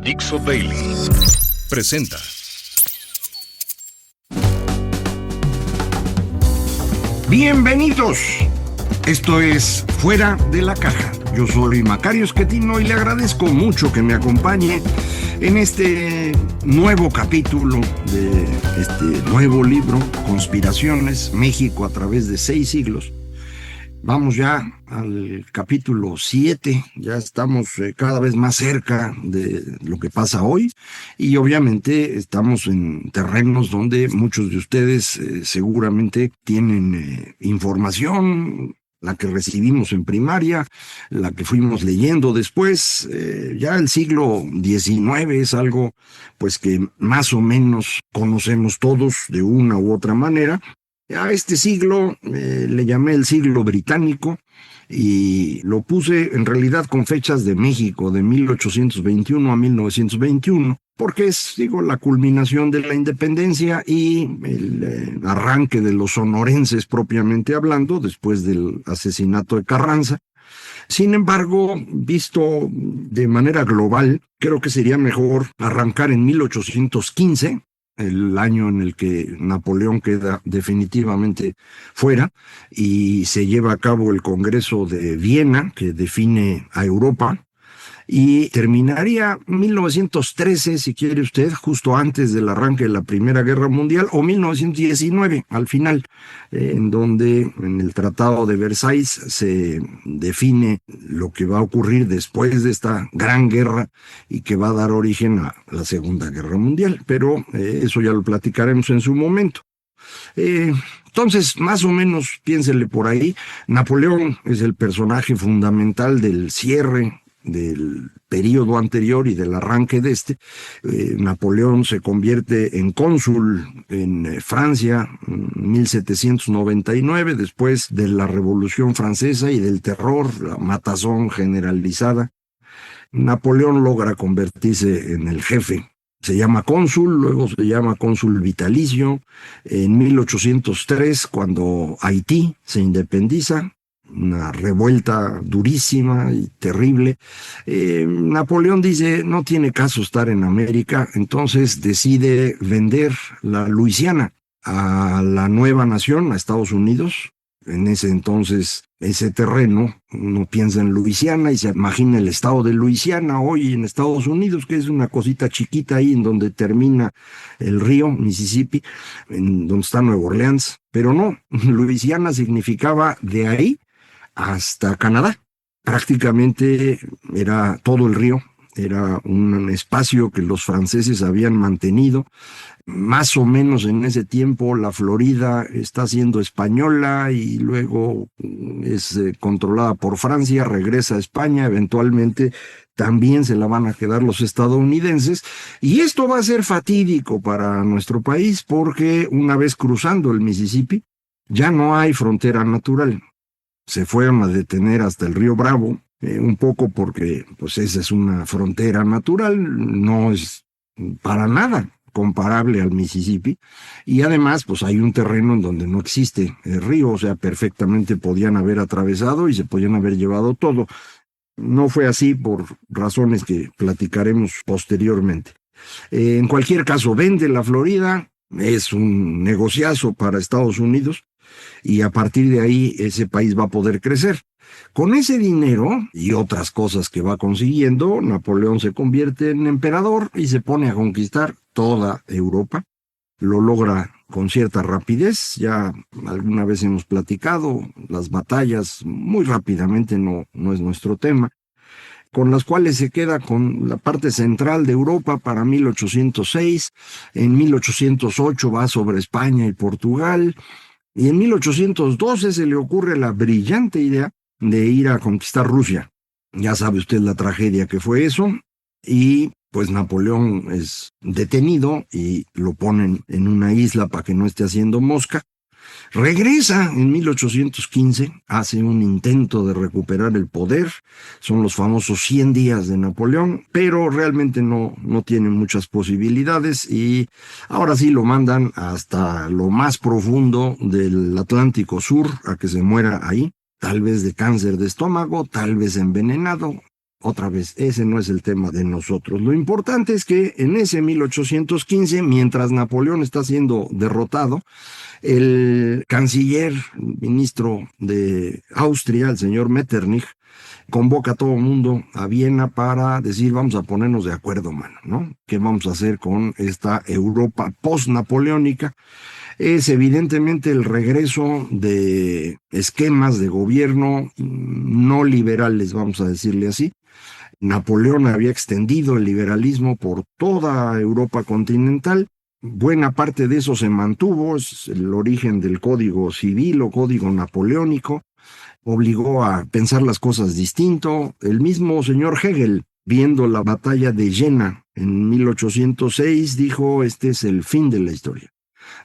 Dixo Daily presenta. Bienvenidos. Esto es Fuera de la Caja. Yo soy Macario Schettino y le agradezco mucho que me acompañe en este nuevo capítulo de este nuevo libro, Conspiraciones, México a través de 6 siglos. Vamos ya al capítulo 7, ya estamos cada vez más cerca de lo que pasa hoy y obviamente estamos en terrenos donde muchos de ustedes seguramente tienen información, la que recibimos en primaria, la que fuimos leyendo después. Ya el siglo XIX es algo pues que más o menos conocemos todos de una u otra manera. A este siglo le llamé el siglo británico y lo puse en realidad con fechas de México, de 1821 a 1921, porque es, la culminación de la independencia y el arranque de los sonorenses propiamente hablando, después del asesinato de Carranza. Sin embargo, visto de manera global, creo que sería mejor arrancar en 1815, el año en el que Napoleón queda definitivamente fuera y se lleva a cabo el Congreso de Viena, que define a Europa, y terminaría 1913, si quiere usted, justo antes del arranque de la Primera Guerra Mundial, o 1919, al final, en donde en el Tratado de Versalles se define lo que va a ocurrir después de esta gran guerra y que va a dar origen a la Segunda Guerra Mundial. Pero eso ya lo platicaremos en su momento. Entonces, más o menos, piénsele por ahí, Napoleón es el personaje fundamental del cierre del periodo anterior y del arranque de este. Napoleón se convierte en cónsul en Francia en 1799, después de la Revolución Francesa y del terror, la matazón generalizada. Napoleón logra convertirse en el jefe. Se llama cónsul, luego se llama cónsul vitalicio. En 1803, cuando Haití se independiza, una revuelta durísima y terrible, Napoleón dice, no tiene caso estar en América, entonces decide vender la Luisiana a la nueva nación, a Estados Unidos. En ese entonces, ese terreno, uno piensa en Luisiana y se imagina el estado de Luisiana hoy en Estados Unidos, que es una cosita chiquita ahí en donde termina el río Mississippi, en donde está Nueva Orleans. Pero no, Luisiana significaba de ahí hasta Canadá. Prácticamente era todo el río, era un espacio que los franceses habían mantenido. Más o menos en ese tiempo la Florida está siendo española y luego es controlada por Francia, regresa a España, eventualmente también se la van a quedar los estadounidenses, y esto va a ser fatídico para nuestro país porque una vez cruzando el Mississippi ya no hay frontera natural. Se fueron a detener hasta el río Bravo, un poco porque pues esa es una frontera natural, no es para nada comparable al Mississippi, y además pues hay un terreno en donde no existe el río, o sea, perfectamente podían haber atravesado y se podían haber llevado todo. No fue así por razones que platicaremos posteriormente. En cualquier caso, vende la Florida, es un negociazo para Estados Unidos, y a partir de ahí ese país va a poder crecer. Con ese dinero y otras cosas que va consiguiendo, Napoleón se convierte en emperador y se pone a conquistar toda Europa. Lo logra con cierta rapidez, ya alguna vez hemos platicado, las batallas muy rápidamente, no es nuestro tema, con las cuales se queda con la parte central de Europa para 1806, en 1808 va sobre España y Portugal, y en 1812 se le ocurre la brillante idea de ir a conquistar Rusia. Ya sabe usted la tragedia que fue eso, y pues Napoleón es detenido y lo ponen en una isla para que no esté haciendo mosca. Regresa en 1815, hace un intento de recuperar el poder, son los famosos 100 días de Napoleón, pero realmente no tiene muchas posibilidades y ahora sí lo mandan hasta lo más profundo del Atlántico Sur a que se muera ahí, tal vez de cáncer de estómago, tal vez envenenado. otra vez, ese no es el tema de nosotros. Lo importante es que en ese 1815, mientras Napoleón está siendo derrotado, el canciller, ministro de Austria, el señor Metternich, convoca a todo el mundo a Viena para decir, vamos a ponernos de acuerdo, mano, ¿no? ¿Qué vamos a hacer con esta Europa post-napoleónica? Es evidentemente el regreso de esquemas de gobierno no liberales, vamos a decirle así. Napoleón había extendido el liberalismo por toda Europa continental. Buena parte de eso se mantuvo, es el origen del Código Civil o Código Napoleónico. Obligó a pensar las cosas distinto. El mismo señor Hegel, viendo la batalla de Jena en 1806, dijo, este es el fin de la historia.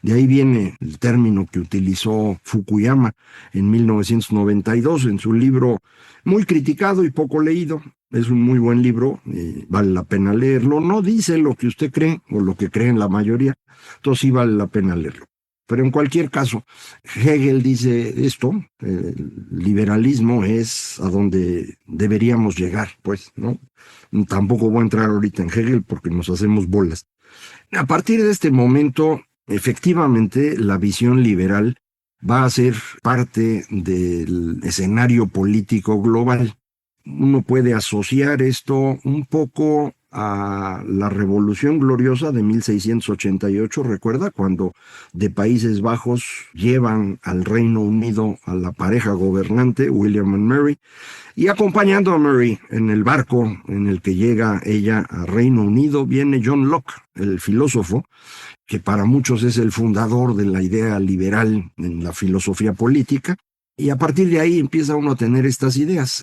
De ahí viene el término que utilizó Fukuyama en 1992 en su libro muy criticado y poco leído. Es un muy buen libro, vale la pena leerlo. No dice lo que usted cree o lo que creen la mayoría, entonces sí vale la pena leerlo. Pero en cualquier caso, Hegel dice esto, el liberalismo es a donde deberíamos llegar, pues, ¿no? Tampoco voy a entrar ahorita en Hegel porque nos hacemos bolas. A partir de este momento, efectivamente, la visión liberal va a ser parte del escenario político global. Uno puede asociar esto un poco a la Revolución Gloriosa de 1688, recuerda, cuando de Países Bajos llevan al Reino Unido a la pareja gobernante, William and Mary, y acompañando a Mary en el barco en el que llega ella a Reino Unido, viene John Locke, el filósofo, que para muchos es el fundador de la idea liberal en la filosofía política, y a partir de ahí empieza uno a tener estas ideas.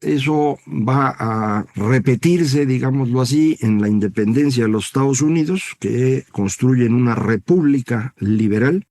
Eso va a repetirse, digámoslo así, en la independencia de los Estados Unidos, que construyen una república liberal,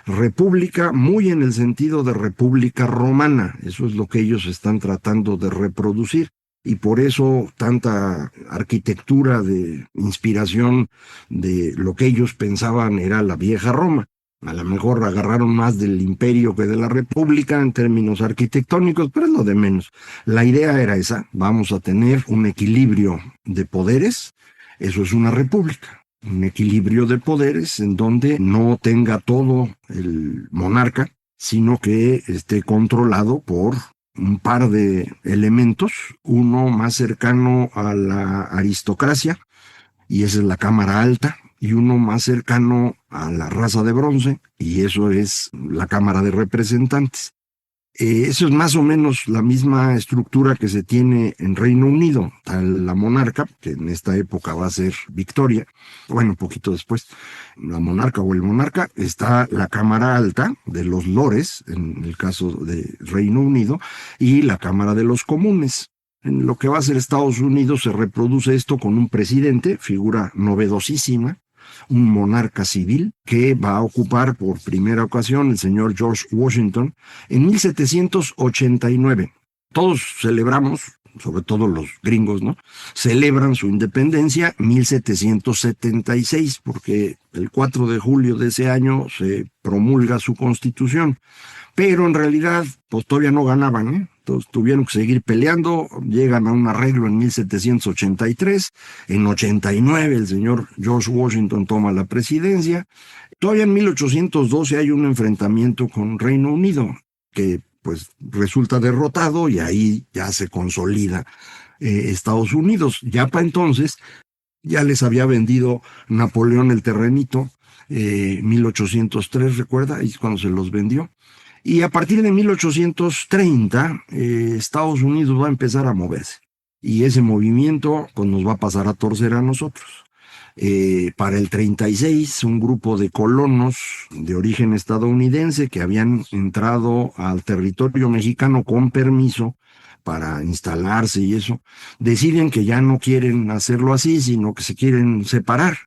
república muy en el sentido de república romana. Eso es lo que ellos están tratando de reproducir. Y por eso tanta arquitectura de inspiración de lo que ellos pensaban era la vieja Roma. A lo mejor agarraron más del imperio que de la república en términos arquitectónicos, pero es lo de menos. La idea era esa, vamos a tener un equilibrio de poderes, eso es una república, un equilibrio de poderes en donde no tenga todo el monarca, sino que esté controlado por un par de elementos, uno más cercano a la aristocracia, y esa es la Cámara Alta, y uno más cercano a la raza de bronce, y eso es la Cámara de Representantes. Eso es más o menos la misma estructura que se tiene en Reino Unido. La monarca, que en esta época va a ser Victoria, bueno, un poquito después, la monarca o el monarca, está la Cámara Alta de los lores, en el caso de Reino Unido, y la Cámara de los Comunes. En lo que va a ser Estados Unidos se reproduce esto con un presidente, figura novedosísima, un monarca civil que va a ocupar por primera ocasión el señor George Washington en 1789. Todos celebramos, sobre todo los gringos, ¿no? Celebran su independencia 1776 porque el 4 de julio de ese año se promulga su constitución. Pero en realidad, pues todavía no ganaban, ¿eh? Entonces tuvieron que seguir peleando, llegan a un arreglo en 1783, en 89 el señor George Washington toma la presidencia, todavía en 1812 hay un enfrentamiento con Reino Unido, que pues resulta derrotado y ahí ya se consolida Estados Unidos. Ya para entonces, ya les había vendido Napoleón el terrenito, 1803, recuerda, ahí es cuando se los vendió. Y a partir de 1830, Estados Unidos va a empezar a moverse. Y ese movimiento pues, nos va a pasar a torcer a nosotros. Para el 36, un grupo de colonos de origen estadounidense que habían entrado al territorio mexicano con permiso para instalarse y eso, deciden que ya no quieren hacerlo así, sino que se quieren separar.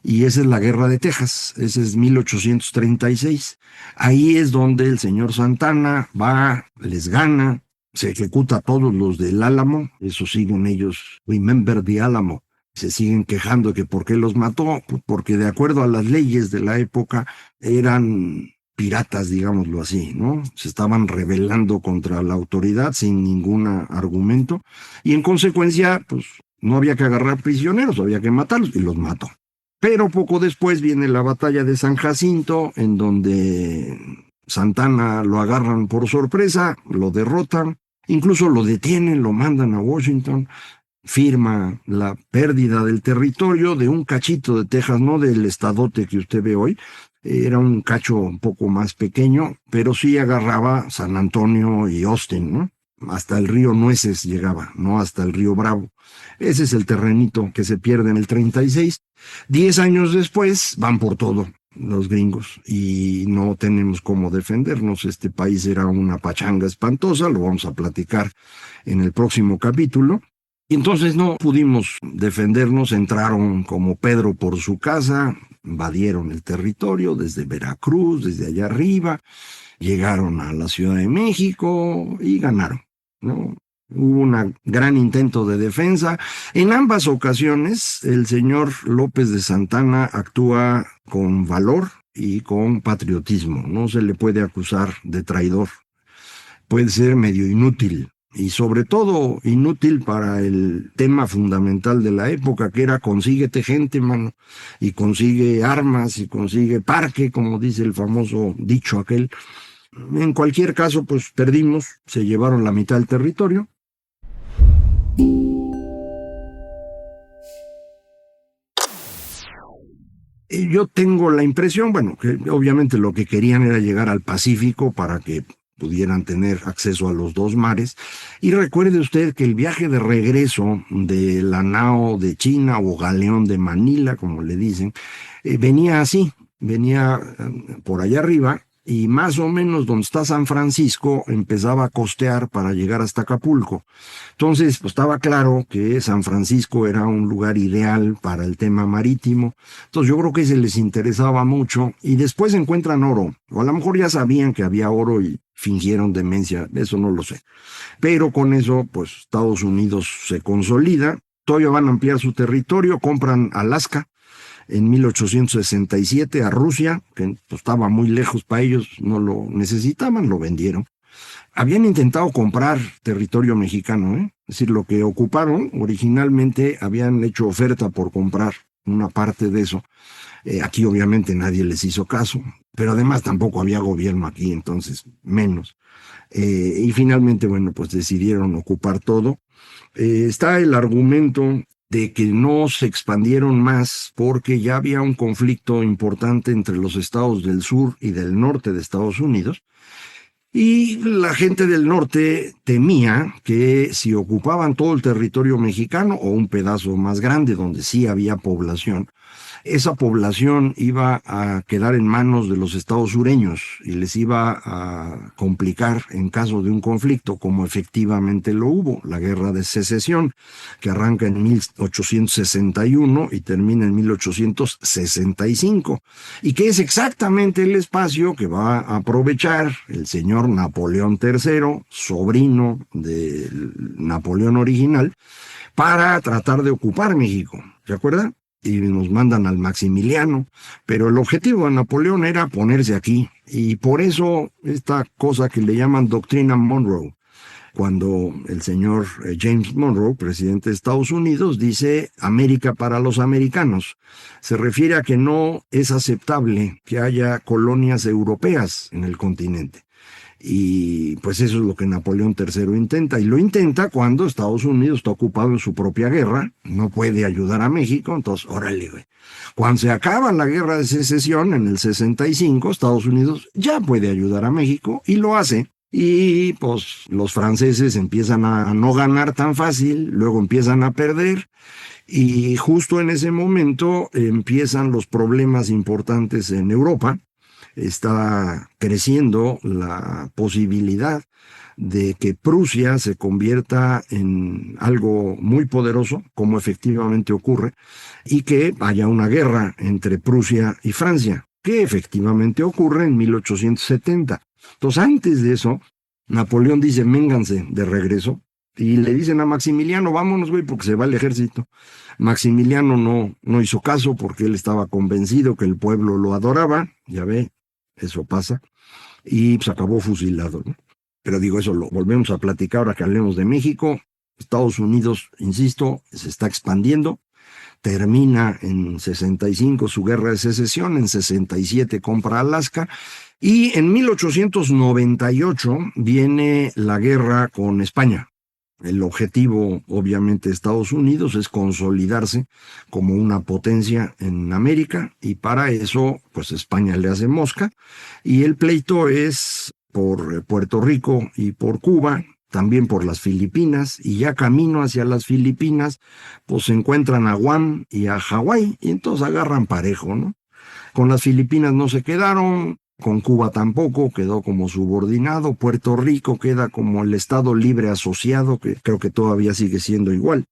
Y esa es la Guerra de Texas, ese es 1836. Ahí es donde el señor Santana va, les gana, se ejecuta a todos los del Álamo, eso siguen ellos, Remember the Álamo, se siguen quejando que por qué los mató, porque de acuerdo a las leyes de la época eran piratas, digámoslo así, ¿no? Se estaban rebelando contra la autoridad sin ningún argumento y en consecuencia, pues no había que agarrar prisioneros, había que matarlos y los mató. Pero poco después viene la batalla de San Jacinto, en donde Santana lo agarran por sorpresa, lo derrotan, incluso lo detienen, lo mandan a Washington, firma la pérdida del territorio de un cachito de Texas, no del estadote que usted ve hoy, era un cacho un poco más pequeño, pero sí agarraba San Antonio y Austin, ¿no? Hasta el río Nueces llegaba, no hasta el río Bravo. Ese es el terrenito que se pierde en el 36. 10 años después van por todo los gringos y no tenemos cómo defendernos. Este país era una pachanga espantosa, lo vamos a platicar en el próximo capítulo. Y entonces no pudimos defendernos, entraron como Pedro por su casa, invadieron el territorio desde Veracruz, desde allá arriba, llegaron a la Ciudad de México y ganaron, ¿no? Hubo un gran intento de defensa. En ambas ocasiones, el señor López de Santana actúa con valor y con patriotismo. No se le puede acusar de traidor. Puede ser medio inútil. Y sobre todo inútil para el tema fundamental de la época, que era consíguete gente, mano, y consigue armas, y consigue parque, como dice el famoso dicho aquel. En cualquier caso, pues perdimos, se llevaron la mitad del territorio. Y yo tengo la impresión, bueno, que obviamente lo que querían era llegar al Pacífico para que pudieran tener acceso a los dos mares. Y recuerde usted que el viaje de regreso de la nao de China o galeón de Manila, como le dicen, venía así, venía por allá arriba y más o menos donde está San Francisco empezaba a costear para llegar hasta Acapulco. Entonces, pues estaba claro que San Francisco era un lugar ideal para el tema marítimo. Entonces yo creo que se les interesaba mucho y después encuentran oro. O a lo mejor ya sabían que había oro y fingieron demencia, eso no lo sé. Pero con eso, pues Estados Unidos se consolida, todavía van a ampliar su territorio, compran Alaska en 1867 a Rusia, que pues, estaba muy lejos para ellos, no lo necesitaban, lo vendieron. Habían intentado comprar territorio mexicano, es decir, lo que ocuparon originalmente habían hecho oferta por comprar una parte de eso. Aquí obviamente nadie les hizo caso, pero además tampoco había gobierno aquí, entonces menos. Y finalmente, bueno, pues decidieron ocupar todo. Está el argumento de que no se expandieron más porque ya había un conflicto importante entre los estados del sur y del norte de Estados Unidos. Y la gente del norte temía que si ocupaban todo el territorio mexicano o un pedazo más grande donde sí había población, esa población iba a quedar en manos de los estados sureños y les iba a complicar en caso de un conflicto, como efectivamente lo hubo, la Guerra de Secesión, que arranca en 1861 y termina en 1865, y que es exactamente el espacio que va a aprovechar el señor Napoleón III, sobrino del Napoleón original, para tratar de ocupar México. ¿Se acuerdan? Y nos mandan al Maximiliano, pero el objetivo de Napoleón era ponerse aquí, y por eso esta cosa que le llaman doctrina Monroe, cuando el señor James Monroe, presidente de Estados Unidos, dice América para los americanos, se refiere a que no es aceptable que haya colonias europeas en el continente. Y pues eso es lo que Napoleón III intenta, y lo intenta cuando Estados Unidos está ocupado en su propia guerra, no puede ayudar a México, entonces órale, güey. Cuando se acaba la Guerra de Secesión en el 65, Estados Unidos ya puede ayudar a México y lo hace. Y pues los franceses empiezan a no ganar tan fácil, luego empiezan a perder, y justo en ese momento empiezan los problemas importantes en Europa. Está creciendo la posibilidad de que Prusia se convierta en algo muy poderoso, como efectivamente ocurre, y que haya una guerra entre Prusia y Francia, que efectivamente ocurre en 1870. Entonces, antes de eso, Napoleón dice, vénganse de regreso, y le dicen a Maximiliano, vámonos, güey, porque se va el ejército. Maximiliano no hizo caso porque él estaba convencido que el pueblo lo adoraba, ya ve, eso pasa, y pues acabó fusilado, ¿no? Pero digo, eso lo volvemos a platicar ahora que hablemos de México. Estados Unidos, insisto, se está expandiendo. Termina en 65 su guerra de secesión, en 67 compra Alaska, y en 1898 viene la guerra con España. El objetivo, obviamente, de Estados Unidos es consolidarse como una potencia en América, y para eso, pues España le hace mosca, y el pleito es por Puerto Rico y por Cuba, también por las Filipinas, y ya camino hacia las Filipinas, pues se encuentran a Guam y a Hawái, y entonces agarran parejo, ¿no? Con las Filipinas no se quedaron, con Cuba tampoco, quedó como subordinado, Puerto Rico queda como el Estado Libre Asociado, que creo que todavía sigue siendo igual.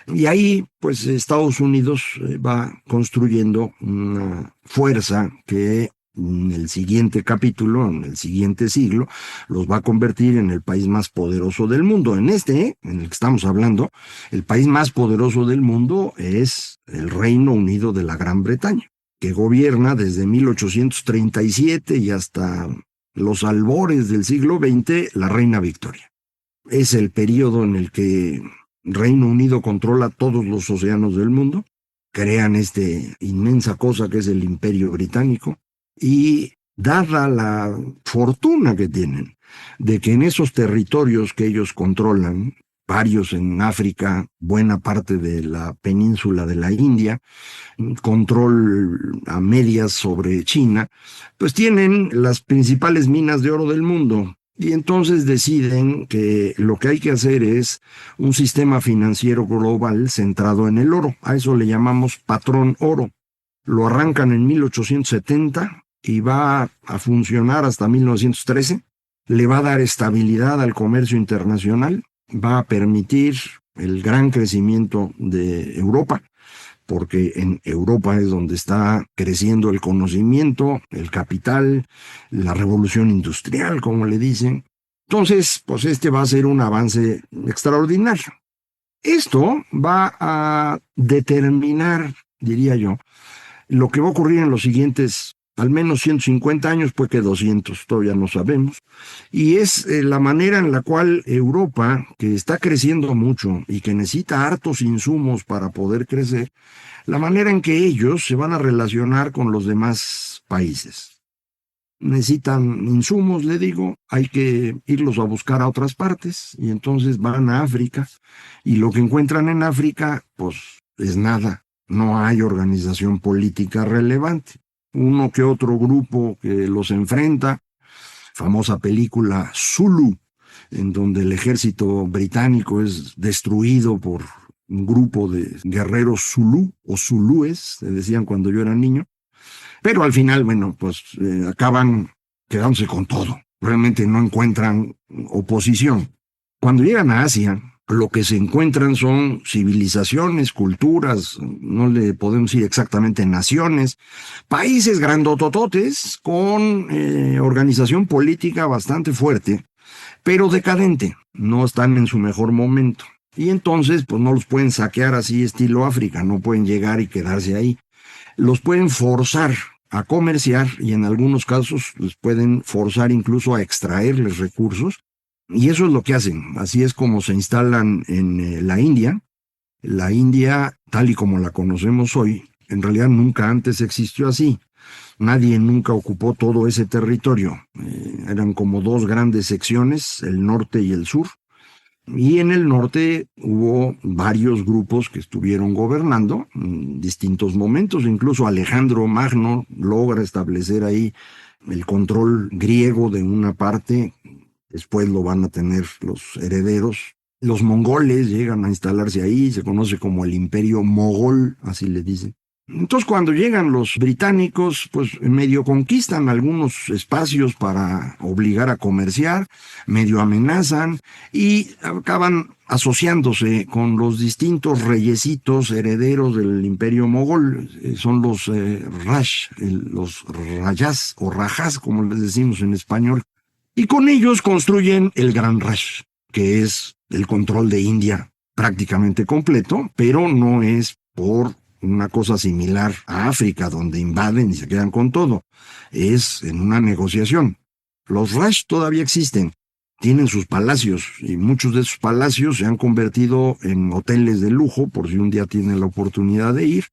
Y ahí, pues, Estados Unidos va construyendo una fuerza que en el siguiente capítulo, en el siguiente siglo, los va a convertir en el país más poderoso del mundo. En en el que estamos hablando, el país más poderoso del mundo es el Reino Unido de la Gran Bretaña, que gobierna desde 1837 y hasta los albores del siglo XX la reina Victoria. Es el periodo en el que Reino Unido controla todos los océanos del mundo, crean inmensa cosa que es el Imperio Británico, y dada la fortuna que tienen de que en esos territorios que ellos controlan, varios en África, buena parte de la península de la India, control a medias sobre China, pues tienen las principales minas de oro del mundo. Y entonces deciden que lo que hay que hacer es un sistema financiero global centrado en el oro. A eso le llamamos patrón oro. Lo arrancan en 1870 y va a funcionar hasta 1913. Le va a dar estabilidad al comercio internacional, va a permitir el gran crecimiento de Europa, porque en Europa es donde está creciendo el conocimiento, el capital, la revolución industrial, como le dicen. Entonces, pues va a ser un avance extraordinario. Esto va a determinar, diría yo, lo que va a ocurrir en los siguientes, al menos 150 años, puede que 200, todavía no sabemos, y es la manera en la cual Europa, que está creciendo mucho y que necesita hartos insumos para poder crecer, la manera en que ellos se van a relacionar con los demás países. Necesitan insumos, le digo, hay que irlos a buscar a otras partes, y entonces van a África, y lo que encuentran en África, pues es nada, no hay organización política relevante. Uno que otro grupo que los enfrenta, famosa película Zulu, en donde el ejército británico es destruido por un grupo de guerreros Zulú o zulúes, se decían cuando yo era niño, pero al final, bueno, pues acaban quedándose con todo. Realmente no encuentran oposición. Cuando llegan a Asia, lo que se encuentran son civilizaciones, culturas, no le podemos decir exactamente naciones, países grandotototes con organización política bastante fuerte, pero decadente, no están en su mejor momento. Y entonces, pues no los pueden saquear así estilo África, no pueden llegar y quedarse ahí. Los pueden forzar a comerciar, y en algunos casos les pueden forzar incluso a extraerles recursos. Y eso es lo que hacen. Así es como se instalan en la India. La India, tal y como la conocemos hoy, en realidad nunca antes existió así. Nadie nunca ocupó todo ese territorio. Eran como dos grandes secciones, el norte y el sur. Y en el norte hubo varios grupos que estuvieron gobernando en distintos momentos. Incluso Alejandro Magno logra establecer ahí el control griego de una parte. Después lo van a tener los herederos. Los mongoles llegan a instalarse ahí, se conoce como el Imperio Mogol, así le dicen. Entonces, cuando llegan los británicos, pues medio conquistan algunos espacios para obligar a comerciar, medio amenazan y acaban asociándose con los distintos reyesitos herederos del Imperio Mogol. Son los los rayás o rajás, como les decimos en español. Y con ellos construyen el Gran Raj, que es el control de India prácticamente completo, pero no es por una cosa similar a África, donde invaden y se quedan con todo. Es en una negociación. Los Raj todavía existen, tienen sus palacios y muchos de esos palacios se han convertido en hoteles de lujo, por si un día tienen la oportunidad de ir.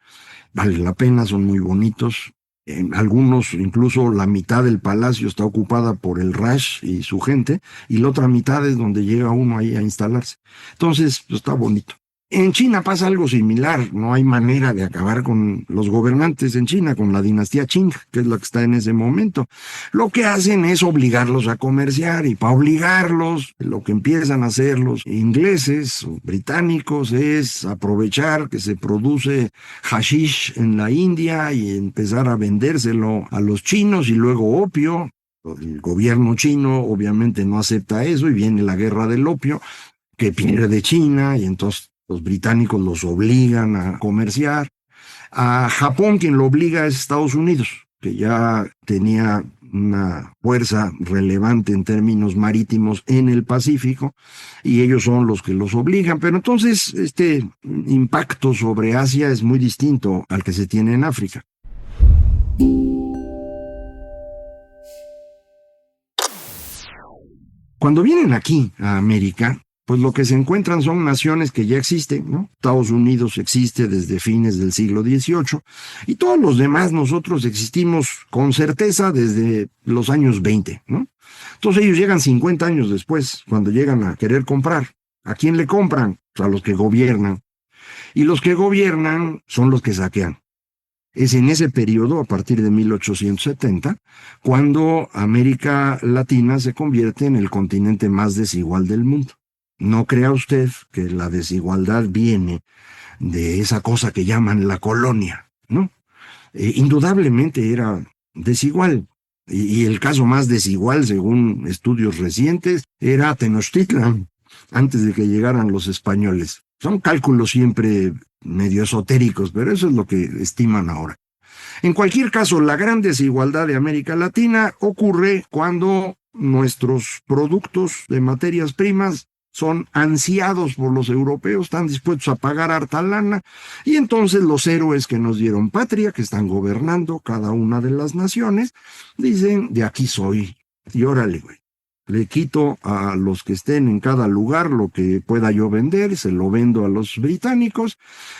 Vale la pena, son muy bonitos. En algunos, incluso la mitad del palacio está ocupada por el Raj y su gente, y la otra mitad es donde llega uno ahí a instalarse. Entonces, pues, está bonito. En China pasa algo similar, no hay manera de acabar con los gobernantes en China, con la dinastía Qing, que es la que está en ese momento. Lo que hacen es obligarlos a comerciar, y para obligarlos, lo que empiezan a hacer los ingleses o británicos es aprovechar que se produce hashish en la India y empezar a vendérselo a los chinos, y luego opio. El gobierno chino obviamente no acepta eso y viene la guerra del opio, que pierde China, y entonces los británicos los obligan a comerciar. A Japón quien lo obliga es Estados Unidos, que ya tenía una fuerza relevante en términos marítimos en el Pacífico, y ellos son los que los obligan. Pero entonces este impacto sobre Asia es muy distinto al que se tiene en África. Cuando vienen aquí a América, pues lo que se encuentran son naciones que ya existen, ¿no? Estados Unidos existe desde fines del siglo XVIII, y todos los demás nosotros existimos con certeza desde los años 20, ¿no? Entonces ellos llegan 50 años después, cuando llegan a querer comprar. ¿A quién le compran? Pues a los que gobiernan. Y los que gobiernan son los que saquean. Es en ese periodo, a partir de 1870, cuando América Latina se convierte en el continente más desigual del mundo. No crea usted que la desigualdad viene de esa cosa que llaman la colonia, ¿no? Indudablemente era desigual. Y el caso más desigual, según estudios recientes, era Tenochtitlan, antes de que llegaran los españoles. Son cálculos siempre medio esotéricos, pero eso es lo que estiman ahora. En cualquier caso, la gran desigualdad de América Latina ocurre cuando nuestros productos de materias primas son ansiados por los europeos, están dispuestos a pagar harta lana, y entonces los héroes que nos dieron patria, que están gobernando cada una de las naciones, dicen, de aquí soy, y órale, güey. Le quito a los que estén en cada lugar lo que pueda yo vender, se lo vendo a los británicos,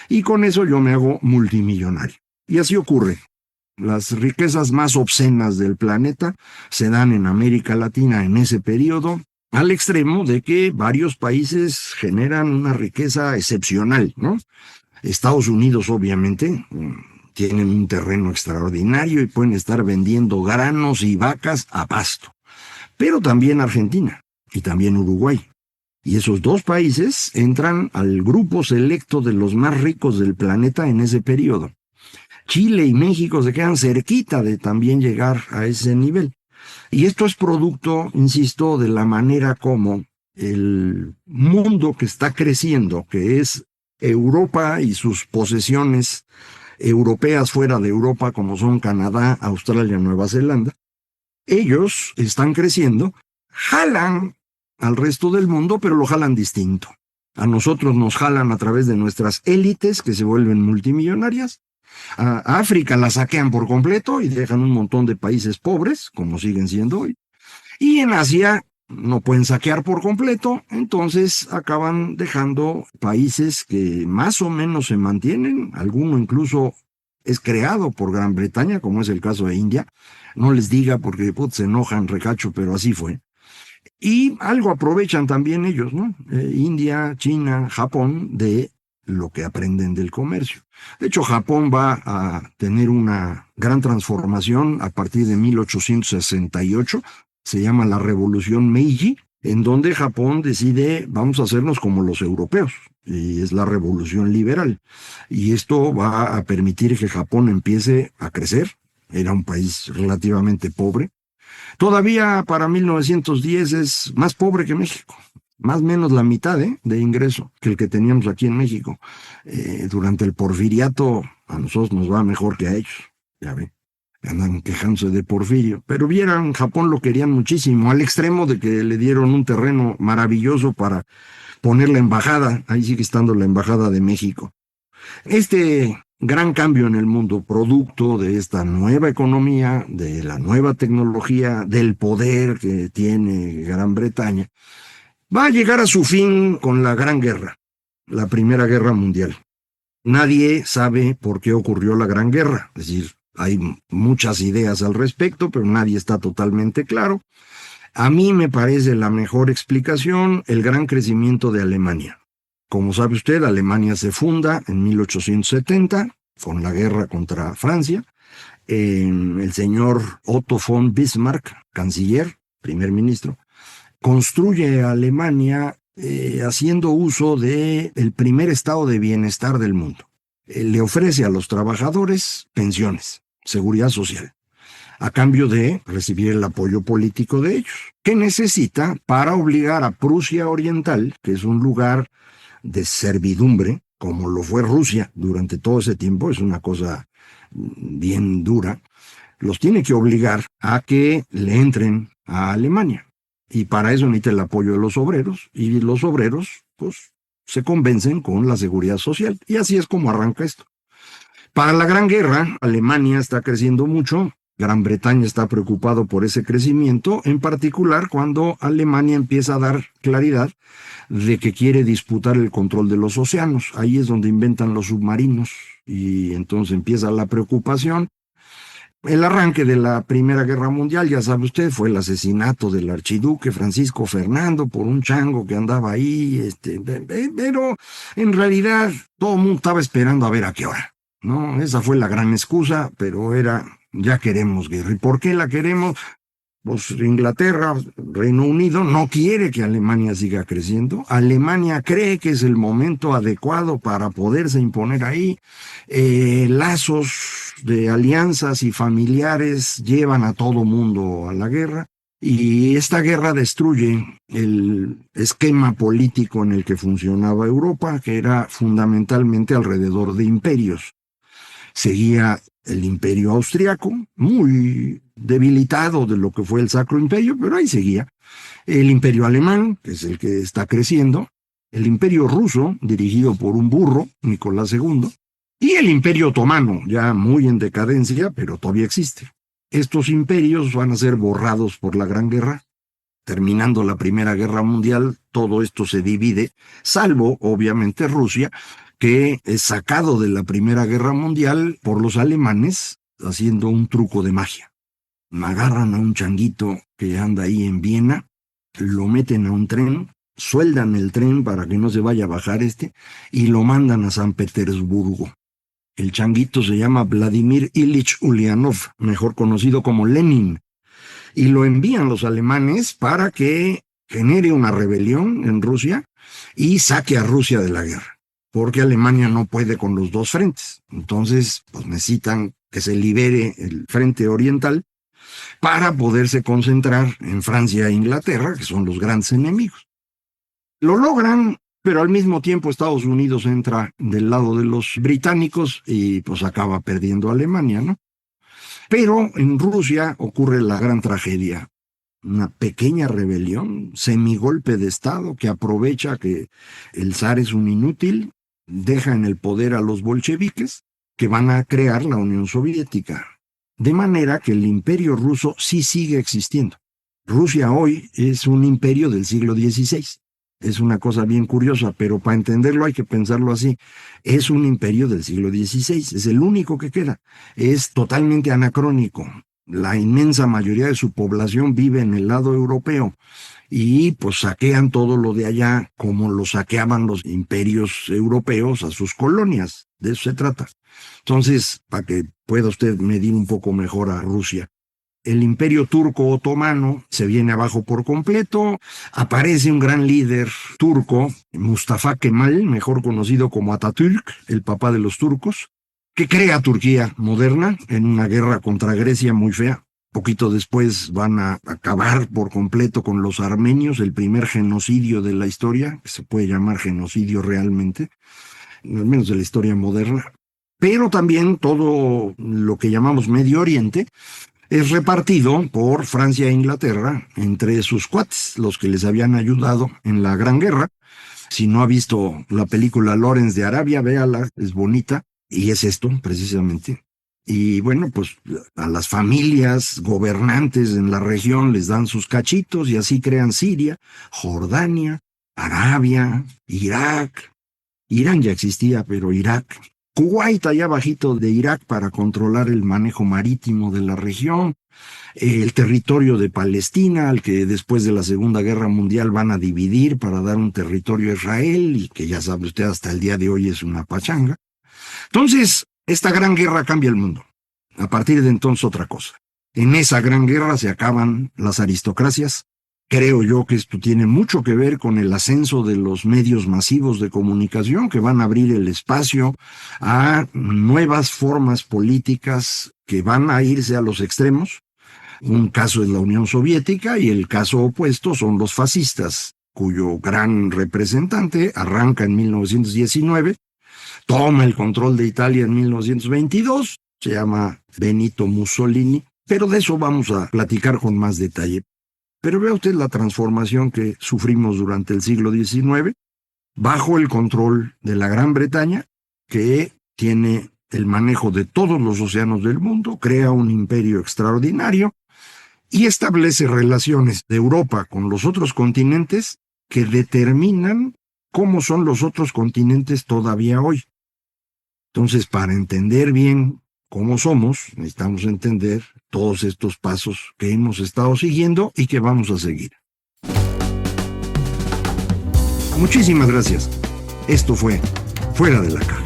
y con eso yo me hago multimillonario. Y así ocurre. Las riquezas más obscenas del planeta se dan en América Latina en ese periodo, al extremo de que varios países generan una riqueza excepcional, ¿no? Estados Unidos, obviamente, tienen un terreno extraordinario y pueden estar vendiendo granos y vacas a pasto. Pero también Argentina y también Uruguay. Y esos dos países entran al grupo selecto de los más ricos del planeta en ese periodo. Chile y México se quedan cerquita de también llegar a ese nivel. Y esto es producto, insisto, de la manera como el mundo que está creciendo, que es Europa y sus posesiones europeas fuera de Europa, como son Canadá, Australia, Nueva Zelanda, ellos están creciendo, jalan al resto del mundo, pero lo jalan distinto. A nosotros nos jalan a través de nuestras élites que se vuelven multimillonarias. A África la saquean por completo y dejan un montón de países pobres, como siguen siendo hoy. Y en Asia no pueden saquear por completo, entonces acaban dejando países que más o menos se mantienen, alguno incluso es creado por Gran Bretaña, como es el caso de India. No les diga porque se enojan, recacho, pero así fue. Y algo aprovechan también ellos, ¿no? India, China, Japón, de lo que aprenden del comercio. De hecho, Japón va a tener una gran transformación a partir de 1868, se llama la Revolución Meiji, en donde Japón decide, vamos a hacernos como los europeos, y es la Revolución Liberal. Y esto va a permitir que Japón empiece a crecer. Era un país relativamente pobre. Todavía para 1910 es más pobre que México. Más o menos la mitad de ingreso que el que teníamos aquí en México. Durante el porfiriato a nosotros nos va mejor que a ellos. Ya ven, andan quejándose de Porfirio. Pero vieran, Japón lo querían muchísimo, al extremo de que le dieron un terreno maravilloso para poner la embajada. Ahí sigue estando la embajada de México. Este gran cambio en el mundo, producto de esta nueva economía, de la nueva tecnología, del poder que tiene Gran Bretaña, va a llegar a su fin con la Gran Guerra, la Primera Guerra Mundial. Nadie sabe por qué ocurrió la Gran Guerra, es decir, hay muchas ideas al respecto, pero nadie está totalmente claro. A mí me parece la mejor explicación el gran crecimiento de Alemania. Como sabe usted, Alemania se funda en 1870 con la guerra contra Francia. El señor Otto von Bismarck, canciller, primer ministro, construye a Alemania haciendo uso del primer estado de bienestar del mundo. Le ofrece a los trabajadores pensiones, seguridad social, a cambio de recibir el apoyo político de ellos, que necesita para obligar a Prusia Oriental, que es un lugar de servidumbre, como lo fue Rusia durante todo ese tiempo, es una cosa bien dura, los tiene que obligar a que le entren a Alemania. Y para eso necesita el apoyo de los obreros, y los obreros, pues, se convencen con la seguridad social. Y así es como arranca esto. Para la Gran Guerra, Alemania está creciendo mucho, Gran Bretaña está preocupado por ese crecimiento, en particular cuando Alemania empieza a dar claridad de que quiere disputar el control de los océanos. Ahí es donde inventan los submarinos y entonces empieza la preocupación. El arranque de la Primera Guerra Mundial, ya sabe usted, fue el asesinato del archiduque Francisco Fernando por un chango que andaba ahí, pero en realidad todo el mundo estaba esperando a ver a qué hora, ¿no? Esa fue la gran excusa, pero ya queremos guerra. ¿Y por qué la queremos? Pues Inglaterra, Reino Unido, no quiere que Alemania siga creciendo. Alemania cree que es el momento adecuado para poderse imponer ahí. Lazos de alianzas y familiares llevan a todo mundo a la guerra. Y esta guerra destruye el esquema político en el que funcionaba Europa, que era fundamentalmente alrededor de imperios. Seguía el imperio austriaco, muy debilitado de lo que fue el Sacro Imperio, pero ahí seguía. El imperio alemán, que es el que está creciendo, el imperio ruso, dirigido por un burro, Nicolás II, y el imperio otomano, ya muy en decadencia, pero todavía existe. Estos imperios van a ser borrados por la Gran Guerra. Terminando la Primera Guerra Mundial, todo esto se divide, salvo, obviamente, Rusia, que es sacado de la Primera Guerra Mundial por los alemanes haciendo un truco de magia. Agarran a un changuito que anda ahí en Viena, lo meten a un tren, sueldan el tren para que no se vaya a bajar y lo mandan a San Petersburgo. El changuito se llama Vladimir Ilich Ulyanov, mejor conocido como Lenin, y lo envían los alemanes para que genere una rebelión en Rusia y saque a Rusia de la guerra, porque Alemania no puede con los dos frentes. Entonces, pues necesitan que se libere el frente oriental para poderse concentrar en Francia e Inglaterra, que son los grandes enemigos. Lo logran, pero al mismo tiempo Estados Unidos entra del lado de los británicos y pues acaba perdiendo a Alemania, ¿no? Pero en Rusia ocurre la gran tragedia. Una pequeña rebelión, semigolpe de Estado, que aprovecha que el zar es un inútil, deja en el poder a los bolcheviques, que van a crear la Unión Soviética. De manera que el imperio ruso sí sigue existiendo. Rusia hoy es un imperio del siglo XVI. Es una cosa bien curiosa, pero para entenderlo hay que pensarlo así. Es un imperio del siglo XVI, es el único que queda. Es totalmente anacrónico. La inmensa mayoría de su población vive en el lado europeo y pues saquean todo lo de allá como lo saqueaban los imperios europeos a sus colonias. De eso se trata. Entonces, para que pueda usted medir un poco mejor a Rusia, el imperio turco otomano se viene abajo por completo, aparece un gran líder turco, Mustafa Kemal, mejor conocido como Atatürk, el papá de los turcos, que crea Turquía moderna en una guerra contra Grecia muy fea. Poquito después van a acabar por completo con los armenios, el primer genocidio de la historia, que se puede llamar genocidio realmente, al menos de la historia moderna. Pero también todo lo que llamamos Medio Oriente es repartido por Francia e Inglaterra entre sus cuates, los que les habían ayudado en la Gran Guerra. Si no ha visto la película Lawrence de Arabia, véala, es bonita. y es esto precisamente. Y bueno, pues a las familias gobernantes en la región les dan sus cachitos y así crean Siria, Jordania, Arabia, Irak. Irán ya existía, pero Irak. Kuwait allá bajito de Irak para controlar el manejo marítimo de la región. El territorio de Palestina, al que después de la Segunda Guerra Mundial van a dividir para dar un territorio a Israel, y que ya sabe usted hasta el día de hoy es una pachanga. Entonces, esta gran guerra cambia el mundo. A partir de entonces otra cosa. En esa gran guerra se acaban las aristocracias. Creo yo que esto tiene mucho que ver con el ascenso de los medios masivos de comunicación que van a abrir el espacio a nuevas formas políticas que van a irse a los extremos. Un caso es la Unión Soviética y el caso opuesto son los fascistas, cuyo gran representante arranca en 1919, toma el control de Italia en 1922, se llama Benito Mussolini, pero de eso vamos a platicar con más detalle. Pero vea usted la transformación que sufrimos durante el siglo XIX, bajo el control de la Gran Bretaña, que tiene el manejo de todos los océanos del mundo, crea un imperio extraordinario y establece relaciones de Europa con los otros continentes que determinan cómo son los otros continentes todavía hoy. Entonces, para entender bien cómo somos, necesitamos entender todos estos pasos que hemos estado siguiendo y que vamos a seguir. Muchísimas gracias. Esto fue Fuera de la Caja.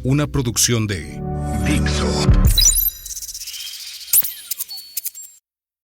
Una producción de Dixo.